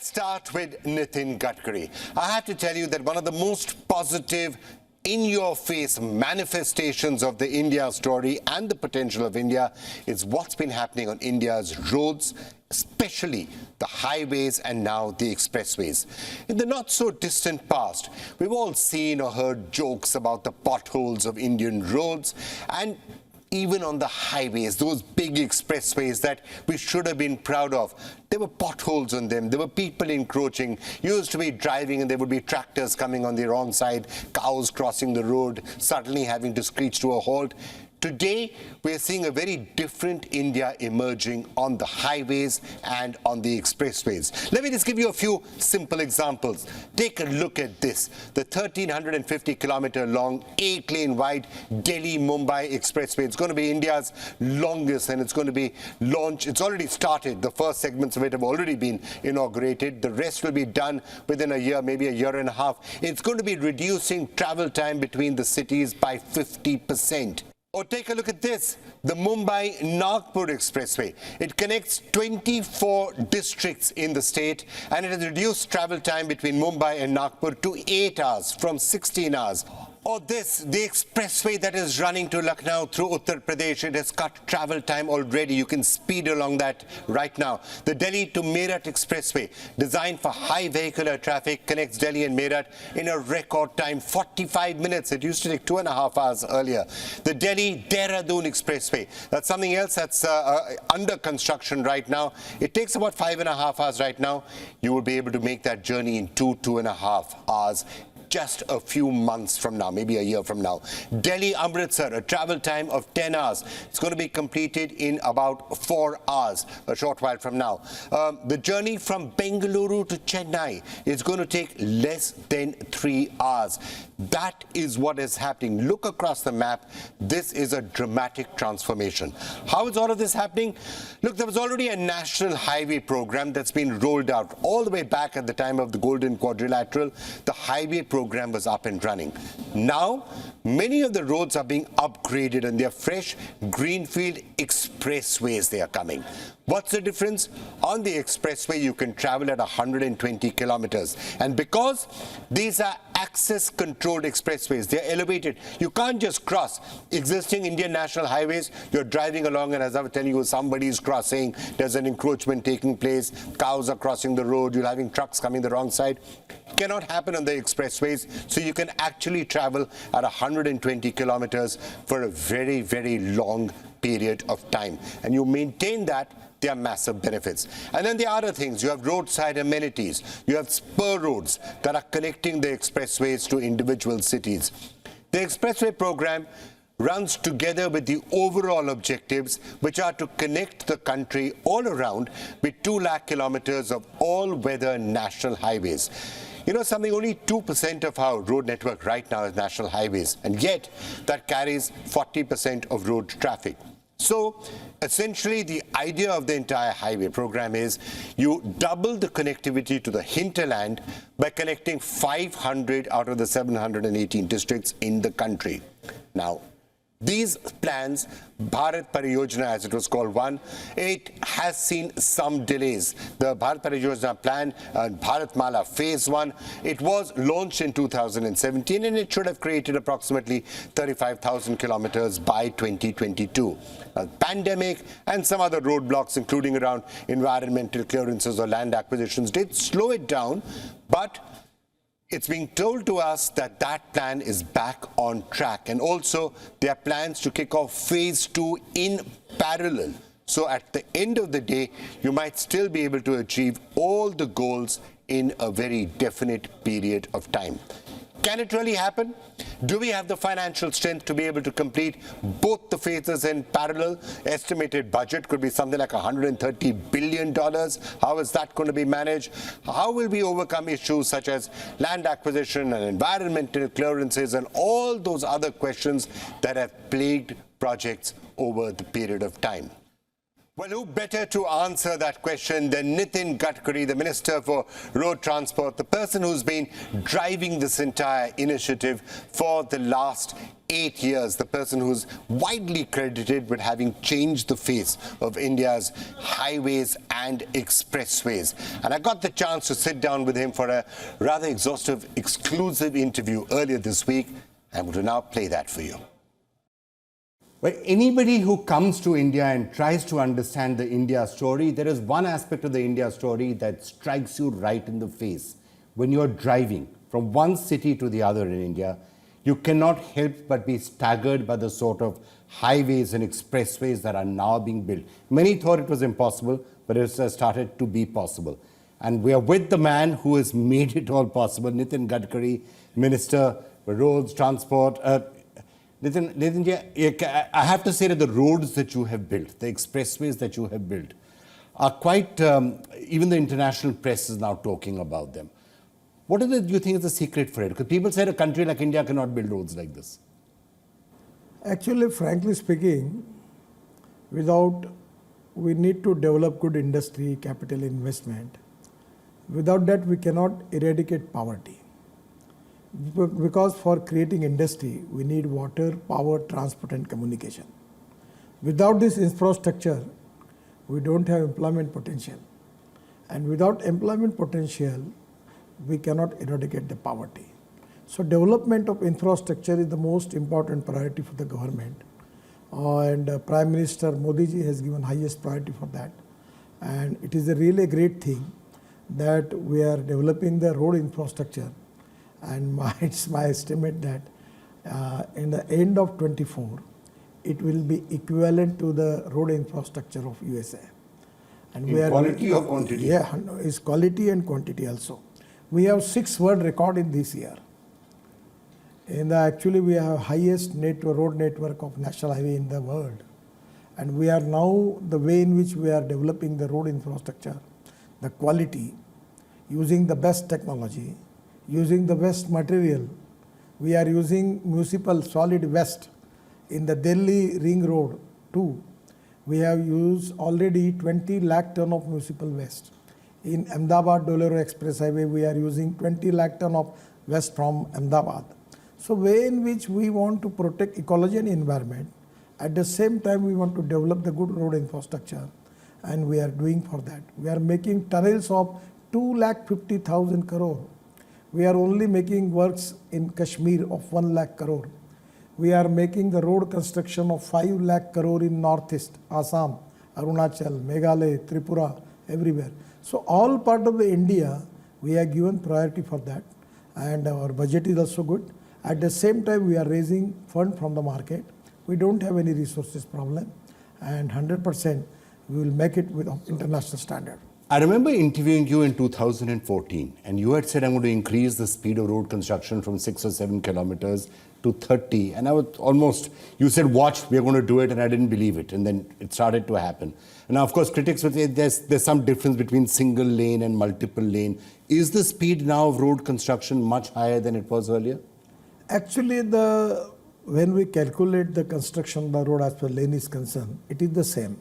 Let's start with Nitin Gadkari. I have to tell you that one of the most positive, in-your-face manifestations of the India story and the potential of India is what's been happening on India's roads, especially the highways and now the expressways. In the not-so-distant past, we've all seen or heard jokes about the potholes of Indian roads, and even on the highways, those big expressways that we should have been proud of, there were potholes on them, there were people encroaching. You used to be driving and there would be tractors coming on the wrong side, cows crossing the road, suddenly having to screech to a halt. Today, we're seeing a very different India emerging on the highways and on the expressways. Let me just give you a few simple examples. Take a look at this. The 1,350-kilometer long, 8-lane wide Delhi-Mumbai expressway. It's going to be India's longest, and it's going to be launched. It's already started. The first segments of it have already been inaugurated. The rest will be done within a year, maybe a year and a half. It's going to be reducing travel time between the cities by 50%. Or take a look at this, the Mumbai-Nagpur Expressway. It connects 24 districts in the state, and it has reduced travel time between Mumbai and Nagpur to 8 hours from 16 hours. Or this, the expressway that is running to Lucknow through Uttar Pradesh, it has cut travel time already. You can speed along that right now. The Delhi to Meerut Expressway, designed for high vehicular traffic, connects Delhi and Meerut in a record time, 45 minutes. It used to take 2.5 hours earlier. The Delhi-Dehradun Expressway, that's something else that's under construction right now. It takes about 5.5 hours right now. You will be able to make that journey in 2.5 hours. Just a few months from now, maybe a year from now. Delhi-Amritsar, a travel time of 10 hours. It's going to be completed in about 4 hours, a short while from now. The journey from Bengaluru to Chennai is going to take less than 3 hours. That is what is happening. Look across the map. This is a dramatic transformation. How is all of this happening? Look, there was already a national highway program that's been rolled out all the way back at the time of the Golden Quadrilateral. The highway program was up and running. Now, many of the roads are being upgraded and they're fresh greenfield expressways they are coming. What's the difference? On the expressway, you can travel at 120 kilometers. And because these are access-controlled expressways, they're elevated. You can't just cross existing Indian national highways. You're driving along, and as I was telling you, somebody's crossing. There's an encroachment taking place. Cows are crossing the road. You're having trucks coming the wrong side. Cannot happen on the expressways. So you can actually travel at 120 kilometers for a very, very long period of time. And you maintain that, there are massive benefits. And then the other things, you have roadside amenities, you have spur roads that are connecting the expressways to individual cities. The expressway program runs together with the overall objectives, which are to connect the country all around with 2 lakh kilometers of all-weather national highways. You know something, only 2% of our road network right now is national highways, and yet that carries 40% of road traffic. So, essentially, the idea of the entire highway program is you double the connectivity to the hinterland by connecting 500 out of the 718 districts in the country. Now, these plans, Bharat Pariyojana as it was called one, it has seen some delays. The Bharat Pariyojana plan, Bharatmala Phase 1, it was launched in 2017 and it should have created approximately 35,000 kilometers by 2022. Pandemic and some other roadblocks, including around environmental clearances or land acquisitions, did slow it down, but it's being told to us that that plan is back on track. And also, there are plans to kick off Phase 2 in parallel. So at the end of the day, you might still be able to achieve all the goals in a very definite period of time. Can it really happen? Do we have the financial strength to be able to complete both the phases in parallel? Estimated budget could be something like $130 billion. How is that going to be managed? How will we overcome issues such as land acquisition and environmental clearances and all those other questions that have plagued projects over the period of time? Well, who better to answer that question than Nitin Gadkari, the Minister for Road Transport, the person who's been driving this entire initiative for the last 8 years, the person who's widely credited with having changed the face of India's highways and expressways. And I got the chance to sit down with him for a rather exhaustive, exclusive interview earlier this week. I'm going to now play that for you. Well, anybody who comes to India and tries to understand the India story, there is one aspect of the India story that strikes you right in the face. When you're driving from one city to the other in India, you cannot help but be staggered by the sort of highways and expressways that are now being built. Many thought it was impossible, but it has started to be possible. And we are with the man who has made it all possible, Nitin Gadkari, Minister for Roads, Transport. Nitin, I have to say that the roads that you have built, the expressways that you have built, are quite, even the international press is now talking about them. What do you think is the secret for it? Because people said a country like India cannot build roads like this. Actually, frankly speaking, we need to develop good industry, capital investment. Without that, we cannot eradicate poverty. Because for creating industry, we need water, power, transport and communication. Without this infrastructure, we don't have employment potential. And without employment potential, we cannot eradicate the poverty. So development of infrastructure is the most important priority for the government. And Prime Minister Modi ji has given highest priority for that. And it is a really great thing that we are developing the road infrastructure. And it's my estimate that in the end of 24, it will be equivalent to the road infrastructure of USA. And in quality or quantity? Yeah, it's quality and quantity also. We have 6 world record in this year. Actually, we have highest road network of national highway in the world. And we are now, the way in which we are developing the road infrastructure, the quality, using the best technology, using the best material. We are using municipal solid waste in the Delhi Ring Road too. We have used already 20 lakh ton of municipal waste. In Ahmedabad-Dolero Express Highway, we are using 20 lakh ton of waste from Ahmedabad. So way in which we want to protect ecology and environment, at the same time we want to develop the good road infrastructure, and we are doing for that. We are making tunnels of 2,50,000 crore. We are only making works in Kashmir of 1 lakh crore. We are making the road construction of 5 lakh crore in Northeast, Assam, Arunachal, Meghalaya, Tripura, everywhere. So all part of the India, we are given priority for that, and our budget is also good. At the same time, we are raising fund from the market. We don't have any resources problem, and 100% we will make it with international standard. I remember interviewing you in 2014, and you had said, I'm going to increase the speed of road construction from 6 or 7 kilometers to 30. And I was almost, you said, watch, we're going to do it, and I didn't believe it. And then it started to happen. And now, of course, critics would say there's some difference between single lane and multiple lane. Is the speed now of road construction much higher than it was earlier? Actually, when we calculate the construction of the road as per lane is concerned, it is the same.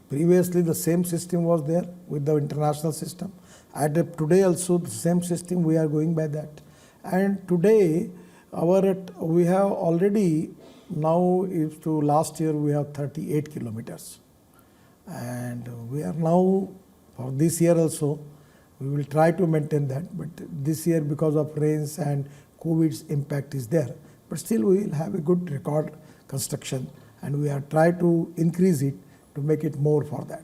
Previously, the same system was there with the international system. Today also, the same system, we are going by that. And today, we have already, now to last year, we have 38 kilometers. And we are now, for this year also, we will try to maintain that. But this year, because of rains and COVID's impact is there. But still, we will have a good record construction, and we are trying to increase it to make it more for that.